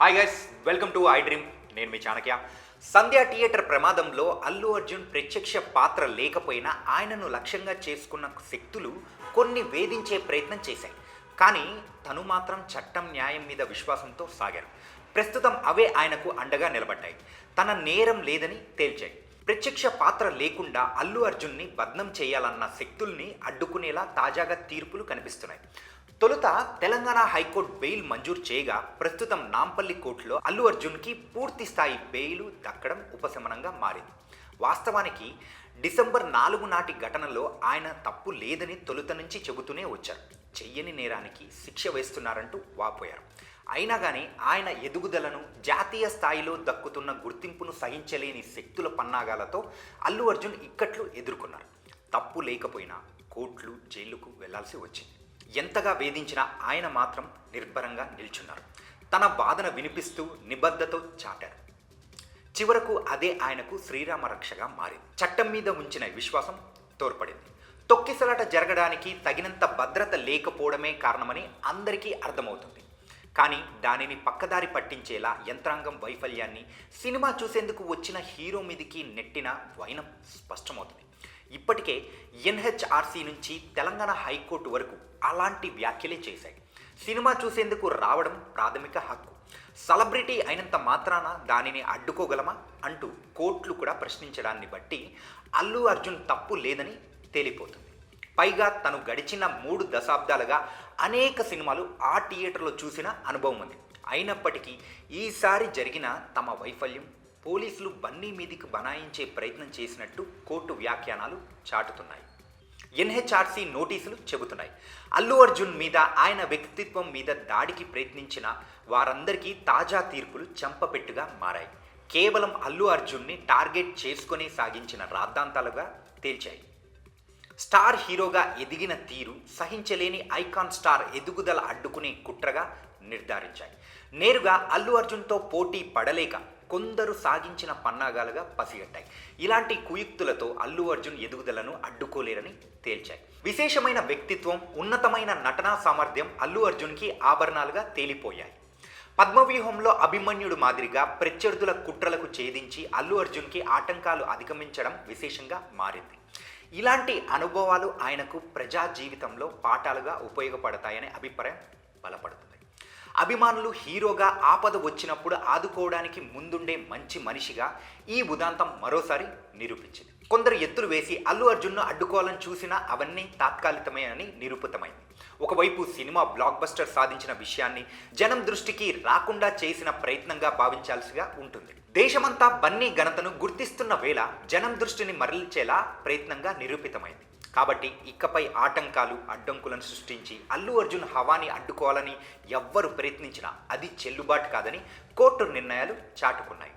Hi guys, welcome to I dream. నేను మీ చాణక్య. సంధ్య theatre ప్రమాదంలో అల్లు అర్జున్ ప్రత్యక్ష పాత్ర లేకపోయినా ఆయనను లక్ష్యంగా చేసుకున్న శక్తులు కొన్ని వేధించే ప్రయత్నం చేశాయి. కానీ తను మాత్రం చట్టం న్యాయం మీద విశ్వాసంతో సాగారు. ప్రస్తుతం అవే ఆయనకు అండగా నిలబడ్డాయి. తన నేరం లేదని తేల్చాయి. ప్రత్యక్ష పాత్ర లేకుండా అల్లు అర్జున్ని బద్నం చేయాలన్న శక్తుల్ని అడ్డుకునేలా తాజాగా తీర్పులు కనిపిస్తున్నాయి. తొలుత తెలంగాణ హైకోర్టు బెయిల్ మంజూరు చేయగా ప్రస్తుతం నాంపల్లి కోర్టులో అల్లు అర్జున్కి పూర్తి స్థాయి బెయిల్ దక్కడం ఉపశమనంగా మారింది. వాస్తవానికి డిసెంబర్ 4 నాటి ఘటనలో ఆయన తప్పు లేదని తొలుత నుంచి చెబుతూనే వచ్చారు. చెయ్యని నేరానికి శిక్ష వేస్తున్నారంటూ వాపోయారు. అయినా కానీ ఆయన ఎదుగుదలను, జాతీయ స్థాయిలో దక్కుతున్న గుర్తింపును సహించలేని శక్తుల పన్నాగాలతో అల్లు అర్జున్ ఇక్కట్లు ఎదుర్కొన్నారు. తప్పు లేకపోయినా కోర్టులు, జైళ్లకు వెళ్లాల్సి వచ్చింది. ఎంతగా వేధించినా ఆయన మాత్రం నిర్భరంగా నిల్చున్నారు. తన వాదన వినిపిస్తూ నిబద్ధతో చాటారు. చివరకు అదే ఆయనకు శ్రీరామ రక్షగా మారింది. చట్టం మీద ఉంచిన విశ్వాసం తోడ్పడింది. తొక్కిసలాట జరగడానికి తగినంత భద్రత లేకపోవడమే కారణమని అందరికీ అర్థమవుతుంది. కానీ దానిని పక్కదారి పట్టించేలా యంత్రాంగం వైఫల్యాన్ని సినిమా చూసేందుకు వచ్చిన హీరో మీదికి నెట్టిన వైనం స్పష్టమవుతుంది. ఇప్పటికే ఎన్హెచ్ఆర్సీ నుంచి తెలంగాణ హైకోర్టు వరకు అలాంటి వ్యాఖ్యలే చేశాయి. సినిమా చూసేందుకు రావడం ప్రాథమిక హక్కు. సెలబ్రిటీ అయినంత మాత్రాన దానిని అడ్డుకోగలమా అంటూ కోర్టులు కూడా ప్రశ్నించడాన్ని బట్టి అల్లు అర్జున్ తప్పు లేదని తేలిపోతుంది. పైగా తను గడిచిన 3 దశాబ్దాలుగా అనేక సినిమాలు ఆ థియేటర్లో చూసిన అనుభవం ఉంది. అయినప్పటికీ ఈసారి జరిగిన తమ వైఫల్యం పోలీసులు బన్నీ మీదికి బనాయించే ప్రయత్నం చేసినట్టు కోర్టు వ్యాఖ్యానాలు చాటుతున్నాయి. ఎన్హెచ్ఆర్సీ నోటీసులు చెబుతున్నాయి. అల్లు అర్జున్ మీద, ఆయన వ్యక్తిత్వం మీద దాడికి ప్రయత్నించిన వారందరికీ తాజా తీర్పులు చెంపపెట్టుగా మారాయి. కేవలం అల్లు అర్జున్ని టార్గెట్ చేసుకుని సాగించిన రాద్ధాంతాలుగా తేల్చాయి. స్టార్ హీరోగా ఎదిగిన తీరు సహించలేని ఐకాన్ స్టార్ ఎదుగుదల అడ్డుకునే కుట్రగా నిర్ధారించాయి. నేరుగా అల్లు అర్జున్తో పోటీ పడలేక కొందరు సాగించిన పన్నాగాలుగా పసిగట్టాయి. ఇలాంటి కుయుక్తులతో అల్లు అర్జున్ ఎదుగుదలను అడ్డుకోలేరని తేల్చాయి. విశేషమైన వ్యక్తిత్వం, ఉన్నతమైన నటనా సామర్థ్యం అల్లు అర్జున్కి ఆభరణాలుగా తేలిపోయాయి. పద్మవ్యూహంలో అభిమన్యుడు మాదిరిగా ప్రత్యర్థుల కుట్రలకు ఛేదించి అల్లు అర్జున్కి ఆటంకాలు అధిగమించడం విశేషంగా మారింది. ఇలాంటి అనుభవాలు ఆయనకు ప్రజా జీవితంలో పాఠాలుగా ఉపయోగపడతాయనే అభిప్రాయం బలపడుతుంది. అభిమానులు హీరోగా ఆపద వచ్చినప్పుడు ఆదుకోవడానికి ముందుండే మంచి మనిషిగా ఈ ఉదాంతం మరోసారి నిరూపించింది. కొందరు ఎత్తులు వేసి అల్లు అర్జున్ను అడ్డుకోవాలని చూసినా అవన్నీ తాత్కాలికమే అని నిరూపితమైంది. ఒకవైపు సినిమా బ్లాక్ బస్టర్ సాధించిన విషయాన్ని జనం దృష్టికి రాకుండా చేసిన ప్రయత్నంగా భావించాల్సిగా ఉంటుంది. దేశమంతా బన్నీ ఘనతను గుర్తిస్తున్న వేళ జనం దృష్టిని మరల్చేలా ప్రయత్నంగా నిరూపితమైంది. కాబట్టి ఇకపై ఆటంకాలు, అడ్డంకులను సృష్టించి అల్లు అర్జున్ హవాని అడ్డుకోవాలని ఎవ్వరు ప్రయత్నించినా అది చెల్లుబాటు కాదని కోర్టు నిర్ణయాలు చాటుకున్నాయి.